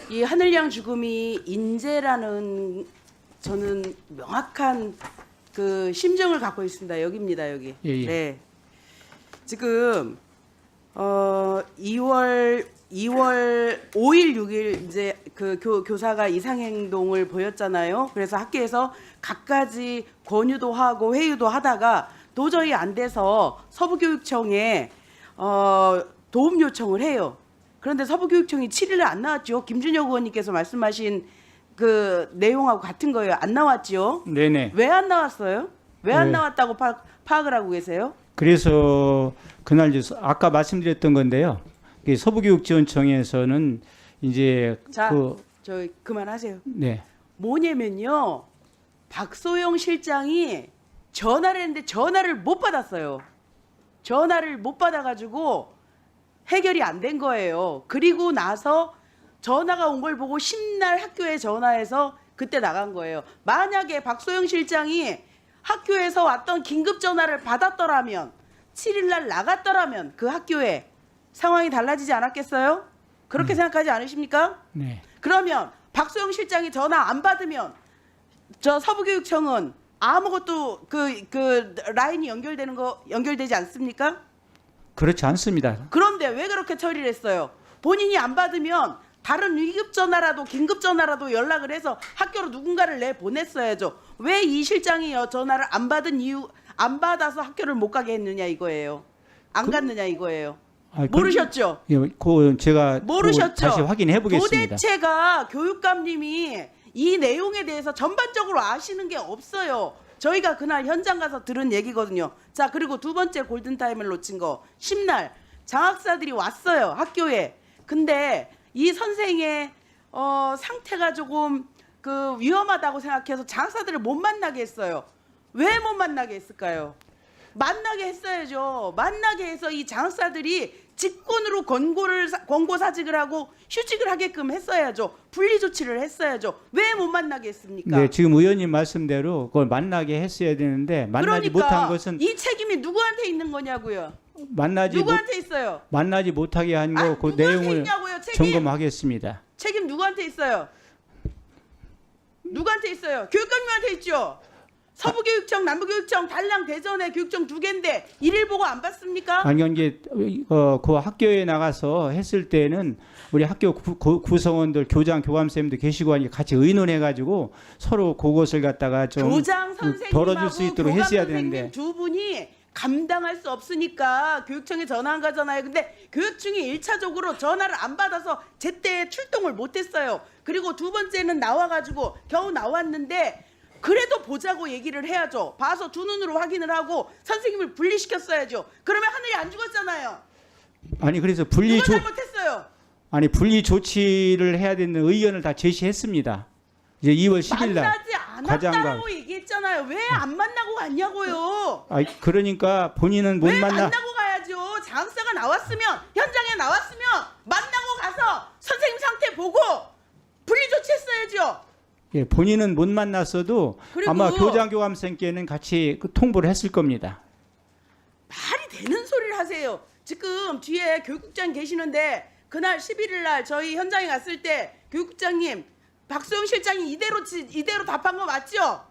이 하늘양 죽음이 인재라는 저는 명확한 그 심정을 갖고 있습니다. 여기입니다. 여기. 예. 네. 지금 2월 5일, 6일 이제 그 교사가 이상행동을 보였잖아요. 그래서 학교에서 갖가지 권유도 하고 회유도 하다가 도저히 안 돼서 서부교육청에 도움 요청을 해요. 그런데 서부교육청이 7일에 안 나왔죠. 김준혁 의원님께서 말씀하신 그 내용하고 같은 거예요. 안 나왔죠. 네네. 왜 안 나왔어요? 왜 안 네. 나왔다고 파악을 하고 계세요? 그래서 그날 이제 아까 말씀드렸던 건데요. 이 서부교육지원청에서는 이제 자, 그 저 그만하세요. 네. 뭐냐면요. 박소영 실장이 전화를 했는데 전화를 못 받았어요. 전화를 못 받아가지고 해결이 안 된 거예요. 그리고 나서 전화가 온 걸 보고 심날 학교에 전화해서 그때 나간 거예요. 만약에 박소영 실장이 학교에서 왔던 긴급 전화를 받았더라면 7일 날 나갔더라면 그 학교에 상황이 달라지지 않았겠어요? 그렇게 생각하지 않으십니까? 네. 그러면 박소영 실장이 전화 안 받으면 저 서부교육청은 아무것도 그 라인이 연결되지 않습니까? 그렇지 않습니다. 그런데 왜 그렇게 처리를 했어요? 본인이 안 받으면 다른 위급 전화라도 긴급 전화라도 연락을 해서 학교로 누군가를 내보냈어야죠. 왜 이 실장이 전화를 안 받은 이유, 안 받아서 학교를 못 가게 했느냐 이거예요. 안 갔느냐 이거예요. 모르셨죠? 예, 그 제가 모르셨죠? 다시 확인해 보겠습니다. 도대체가 교육감님이 이 내용에 대해서 전반적으로 아시는 게 없어요. 저희가 그날 현장 가서 들은 얘기거든요. 자, 그리고 두 번째 골든타임을 놓친 거. 심날 장학사들이 왔어요. 학교에. 근데 이 선생의 상태가 조금 그 위험하다고 생각해서 장학사들을 못 만나게 했어요. 왜 못 만나게 했을까요? 만나게 했어야죠. 만나게 해서 이 장학사들이 직권으로 권고 사직을 하고 휴직을 하게끔 했어야죠. 분리 조치를 했어야죠. 왜 못 만나게 했습니까? 네, 지금 의원님 말씀대로 그걸 만나게 했어야 되는데 만나지 그러니까 못한 것은 이 책임이 누구한테 있는 거냐고요. 만나지 누구한테 있어요? 만나지 못하게 한 거 그 누구한테 내용을 있냐고요, 책임? 점검하겠습니다. 책임 누구한테 있어요? 누구한테 있어요? 교육감님한테 있죠. 서부교육청, 남부교육청, 달랑, 대전에 교육청 2개인데 일일 보고 안 받습니까? 아니 이게 그 학교에 나가서 했을 때는 우리 학교 구성원들, 교장, 교감쌤도 계시고 하니 같이 의논해가지고 서로 그것을 갖다가 좀 교장 덜어줄 수 선생님하고 있도록 교감 했어야 선생님 되는데. 두 분이 감당할 수 없으니까 교육청에 전화한 거잖아요. 근데 교육청이 1차적으로 전화를 안 받아서 제때 출동을 못했어요. 그리고 두 번째는 나와가지고 겨우 나왔는데 그래도 보자고 얘기를 해야죠. 봐서 두 눈으로 확인을 하고 선생님을 분리시켰어야죠. 그러면 하늘이 안 죽었잖아요. 아니 그래서 누가 잘못했어요? 분리 조치를 해야 되는 의견을 다 제시했습니다. 이제 2월 10일 날 만나지 과장과 않았다고 얘기했잖아요. 왜 안 만나고 갔냐고요. 그러니까 본인은 못 왜 만나. 만나고 가야죠. 장사가 나왔으면 현장에 나왔으면 만나고 가서 선생님 상태 보고 분리 조치했어야죠. 예, 본인은 못 만났어도 그리고 아마 교장 교감생께는 같이 그 통보를 했을 겁니다. 말이 되는 소리를 하세요. 지금 뒤에 교육국장 계시는데 그날 11일 날 저희 현장에 갔을 때 교육국장님 박소영 실장이 이대로 답한 거 맞죠?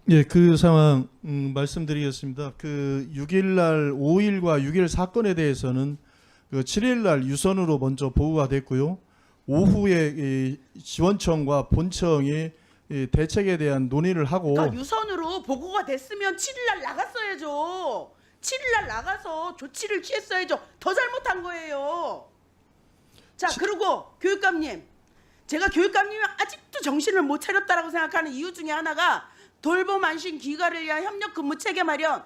예, 그 상황 말씀드리겠습니다. 그 6일 날 5일과 6일 사건에 대해서는 그 7일 날 유선으로 먼저 보고가 됐고요. 오후에 이 지원청과 본청이 이 대책에 대한 논의를 하고 그러니까 유선으로 보고가 됐으면 7일 날 나갔어야죠. 7일 날 나가서 조치를 취했어야죠. 더 잘못한 거예요. 자, 그리고 교육감님. 제가 교육감님이 아직도 정신을 못 차렸다라고 생각하는 이유 중에 하나가 돌봄 안심 기가를 위한 협력 근무 체계 마련.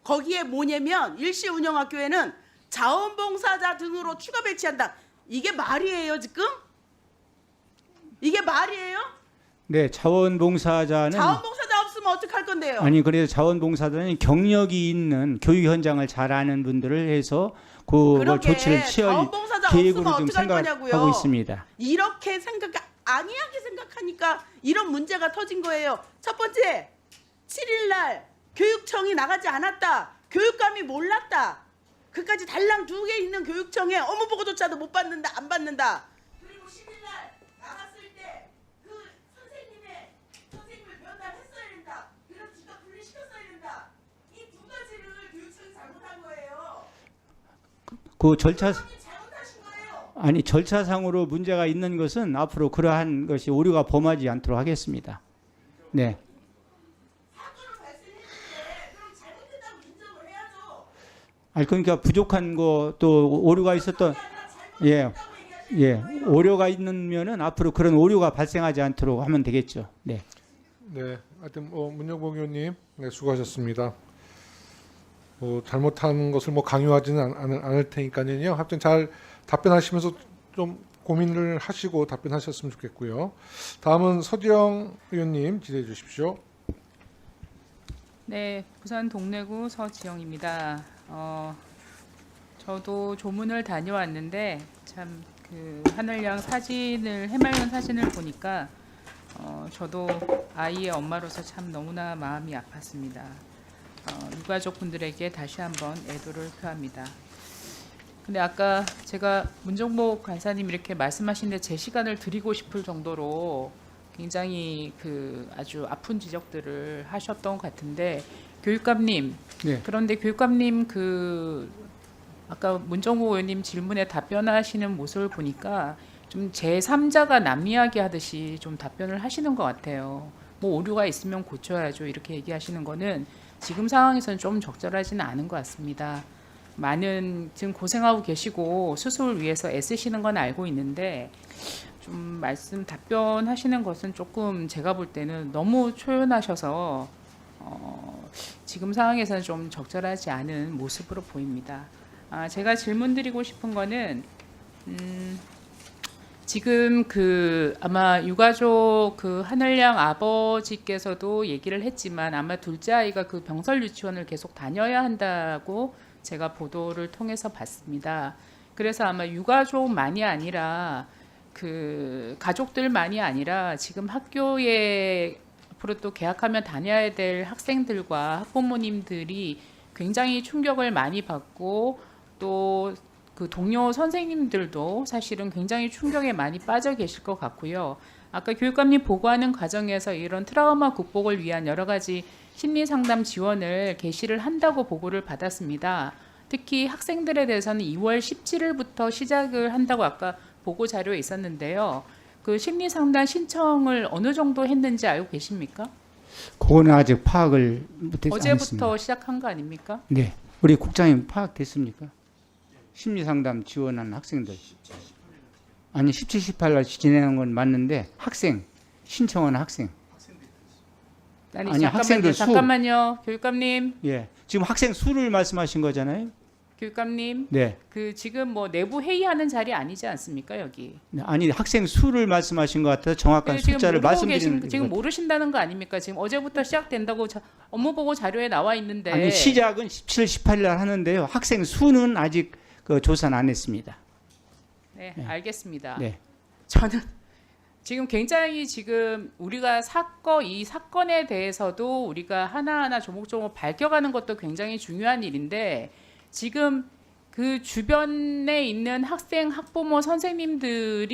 거기에 뭐냐면 일시 운영학교에는 자원봉사자 등으로 추가 배치한다. 이게 말이에요, 지금? 이게 말이에요? 네, 자원봉사자는 자원봉사자 없으면 어떡할 건데요? 아니 그래서 자원봉사자는 경력이 있는 교육 현장을 잘 아는 분들을 해서 그 그러게, 조치를 취할 자원봉사자 계획으로 없으면 좀 어떡할 생각하고 거냐고요. 있습니다. 이렇게 안이하게 생각하니까 이런 문제가 터진 거예요. 첫 번째, 7일 날 교육청이 나가지 않았다. 교육감이 몰랐다. 그까지 달랑 2개 있는 교육청에 업무보고조차도 못 받는다. 안 받는다. 그리고 그 절차상으로 문제가 있는 것은 앞으로 그러한 것이 오류가 범하지 않도록 하겠습니다. 네. 아니 그러니까 부족한 거 또 오류가 있었던 오류가 있으면은 앞으로 그런 오류가 발생하지 않도록 하면 되겠죠. 네. 네, 하여튼 문영복 의원님, 네, 수고하셨습니다. 잘못한 것을 강요하지는 않을 테니까요. 하여튼 잘 답변하시면서 좀 고민을 하시고 답변하셨으면 좋겠고요. 다음은 서지영 의원님 질의해 주십시오. 네, 부산 동래구 서지영입니다. 저도 조문을 다녀왔는데 참 그 하늘양 사진을 해맑은 사진을 보니까 저도 아이의 엄마로서 참 너무나 마음이 아팠습니다. 유가족분들에게 다시 한번 애도를 표합니다. 근데 아까 제가 문정복 간사님 이렇게 말씀하시는데 제 시간을 드리고 싶을 정도로 굉장히 그 아주 아픈 지적들을 하셨던 것 같은데 교육감님, 네. 그런데 교육감님 그 아까 문정복 의원님 질문에 답변하시는 모습을 보니까 좀 제3자가 남 이야기 하듯이 좀 답변을 하시는 것 같아요. 뭐 오류가 있으면 고쳐야죠 이렇게 얘기하시는 거는 지금 상황에서는 좀 적절하지는 않은 것 같습니다. 많은 지금 고생하고 계시고 수습을 위해서 애쓰시는 건 알고 있는데 좀 답변하시는 것은 조금 제가 볼 때는 너무 초연하셔서 지금 상황에서는 좀 적절하지 않은 모습으로 보입니다. 제가 질문드리고 싶은 거는 지금 그 아마 유가족 그 하늘양 아버지께서도 얘기를 했지만 아마 둘째 아이가 그 병설 유치원을 계속 다녀야 한다고 제가 보도를 통해서 봤습니다. 그래서 아마 유가족만이 아니라 그 가족들만이 아니라 지금 학교에 앞으로 또 개학하면 다녀야 될 학생들과 학부모님들이 굉장히 충격을 많이 받고 또 그 동료 선생님들도 사실은 굉장히 충격에 많이 빠져 계실 것 같고요. 아까 교육감님 보고하는 과정에서 이런 트라우마 극복을 위한 여러 가지 심리 상담 지원을 개시를 한다고 보고를 받았습니다. 특히 학생들에 대해서는 2월 17일부터 시작을 한다고 아까 보고 자료에 있었는데요. 그 심리 상담 신청을 어느 정도 했는지 알고 계십니까? 그거는 아직 파악을 못했습니다. 어제부터 시작한 거 아닙니까? 네. 우리 국장님 파악됐습니까? 심리상담 지원하는 학생들. 아니 17, 18날 진행한 건 맞는데 학생 신청하는 학생. 아니 학생들 수. 잠깐만요. 교육감님. 예. 지금 학생 수를 말씀하신 거잖아요. 교육감님. 네. 그 지금 뭐 내부 회의하는 자리 아니지 않습니까 여기? 네, 아니 학생 수를 말씀하신 것 같아서 정확한 숫자를 말씀드리는 지금 모르신다는 거 아닙니까? 지금 어제부터 시작된다고 업무 보고 자료에 나와 있는데. 아니 시작은 17, 18일 날 하는데요. 학생 수는 아직 그 조사는 안 했습니다. 네, 알겠습니다. 네. 저는 지금 굉장히 지금 우리가 이 사건에 대해서도 우리가 하나하나 조목조목 밝혀가는 것도 굉장히 중요한 일인데 지금 그 주변에 있는 학생, 학부모, 선생님들을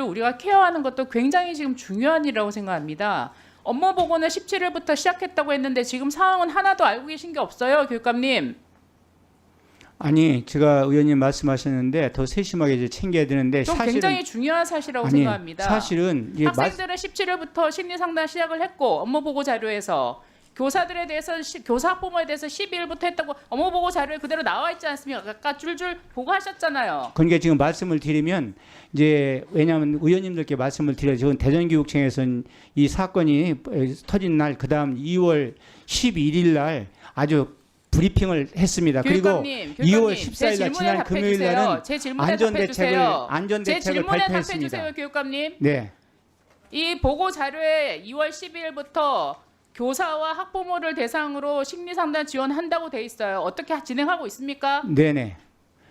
우리가 케어하는 것도 굉장히 지금 중요한 일이라고 생각합니다. 업무 보고는 17일부터 시작했다고 했는데 지금 상황은 하나도 알고 계신 게 없어요, 교육감님. 아니 제가 의원님 말씀하셨는데 더 세심하게 이제 챙겨야 되는데 좀 사실은 굉장히 중요한 사실이라고 생각합니다. 사실은 학생들은 17일부터 심리 상담 시작을 했고 업무 보고 자료에서 교사들에 대해서 교사 학부모에 대해서 12일부터 했다고 업무 보고 자료에 그대로 나와 있지 않습니까? 아까 줄줄 보고하셨잖아요. 그러니까 지금 말씀을 드리면 이제 왜냐하면 의원님들께 말씀을 드려요. 지금 대전교육청에서는 이 사건이 터진 날 그다음 2월 11일 날 아주 브리핑을 했습니다. 교육감님, 그리고 2월 14일 날 지난 금요일 날은 제 질문에 답해 주세요. 제 질문에 답해 주세요, 교육감님. 네. 이 보고 자료에 2월 12일부터 교사와 학부모를 대상으로 심리 상담 지원한다고 돼 있어요. 어떻게 진행하고 있습니까? 네네.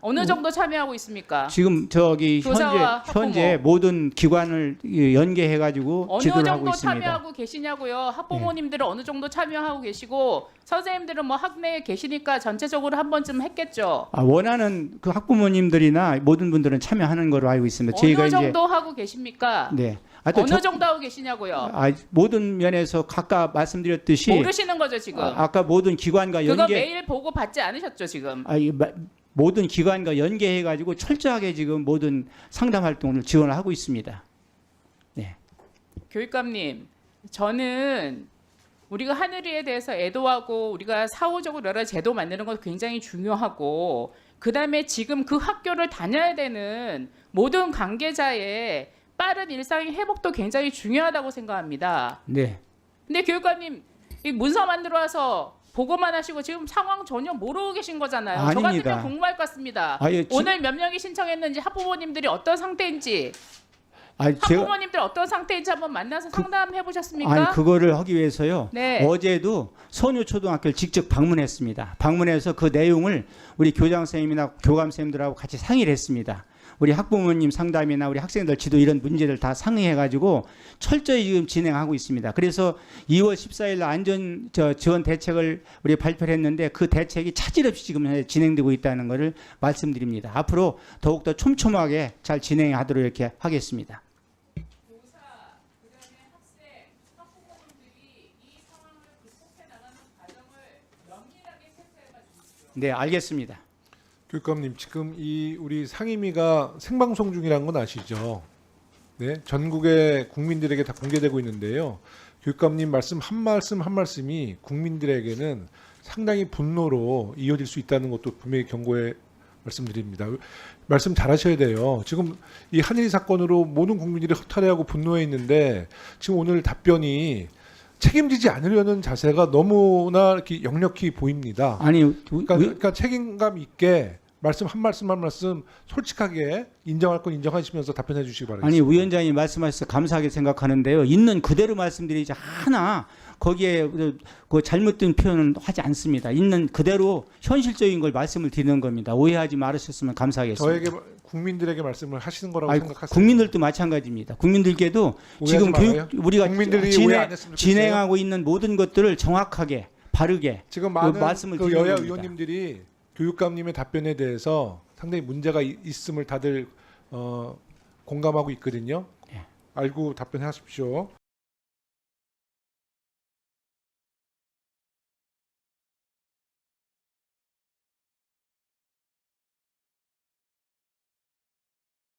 어느 정도 참여하고 있습니까? 지금 저기 교사와 현재 모든 기관을 연계해 가지고 어느 지도를 하고 정도 있습니다. 참여하고 계시냐고요. 학부모님들은 어느 정도 참여하고 계시고 선생님들은 뭐 학내에 계시니까 전체적으로 한 번쯤 했겠죠. 원하는 그 학부모님들이나 모든 분들은 참여하는 걸로 알고 있습니다. 어느 정도 하고 계십니까? 네. 어느 정도 하고 계시냐고요. 모든 면에서 각각 말씀드렸듯이 모르시는 거죠 지금. 아까 모든 기관과 그거 연계 매일 보고 받지 않으셨죠 지금. 모든 기관과 연계해 가지고 철저하게 지금 모든 상담 활동을 지원을 하고 있습니다. 네. 교육감님, 저는 우리가 하늘이에 대해서 애도하고 우리가 사후적으로 여러 제도 만드는 것 굉장히 중요하고 그다음에 지금 그 학교를 다녀야 되는 모든 관계자의 빠른 일상의 회복도 굉장히 중요하다고 생각합니다. 네. 근데 교육감님 이 문서 만들어 와서 보고만 하시고 지금 상황 전혀 모르고 계신 거잖아요. 저 아닙니다. 같으면 공부할 것 같습니다. 아예 오늘 몇 명이 신청했는지 학부모님들이 어떤 상태인지 제가 학부모님들 어떤 상태인지 한번 만나서 상담해 보셨습니까? 아니 그거를 하기 위해서요. 네. 어제도 선유초등학교를 직접 방문했습니다. 방문해서 그 내용을 우리 교장 선생님이나 교감 선생님들하고 같이 상의를 했습니다. 우리 학부모님 상담이나 우리 학생들 지도 이런 문제를 다 상의해가지고 철저히 지금 진행하고 있습니다. 그래서 2월 14일 날 안전 지원 대책을 우리 발표를 했는데 그 대책이 차질 없이 지금 현재 진행되고 있다는 것을 말씀드립니다. 앞으로 더욱더 촘촘하게 잘 진행하도록 이렇게 하겠습니다. 네, 알겠습니다. 교육감님, 지금 이 우리 상임위가 생방송 중이라는 건 아시죠? 네, 전국의 국민들에게 다 공개되고 있는데요. 교육감님 말씀 한 말씀이 국민들에게는 상당히 분노로 이어질 수 있다는 것도 분명히 경고해 말씀드립니다. 말씀 잘하셔야 돼요. 지금 이 한일 사건으로 모든 국민들이 허탈해하고 분노해 있는데 지금 오늘 답변이 책임지지 않으려는 자세가 너무나 이렇게 역력히 보입니다. 아니, 그러니까 책임감 있게 말씀 한 말씀 솔직하게 인정할 건 인정하시면서 답변해 주시기 바랍니다. 아니 위원장이 말씀하셔서 감사하게 생각하는데요. 있는 그대로 말씀드리지 하나 거기에 그 잘못된 표현은 하지 않습니다. 있는 그대로 현실적인 걸 말씀을 드리는 겁니다. 오해하지 말으셨으면 감사하겠습니다. 저에게 국민들에게 말씀을 하시는 거라고 아니, 생각하세요? 국민들도 마찬가지입니다. 국민들께도 지금 오해하지 교육 말아요. 우리가 국민들이 오해 안 했으면 좋겠어요. 진행하고 있는 모든 것들을 정확하게 바르게 지금 많은 말씀을 그 드리는 여야 겁니다. 의원님들이 교육감님의 답변에 대해서 상당히 문제가 있음을 다들 공감하고 있거든요. 예. 알고 답변하십시오.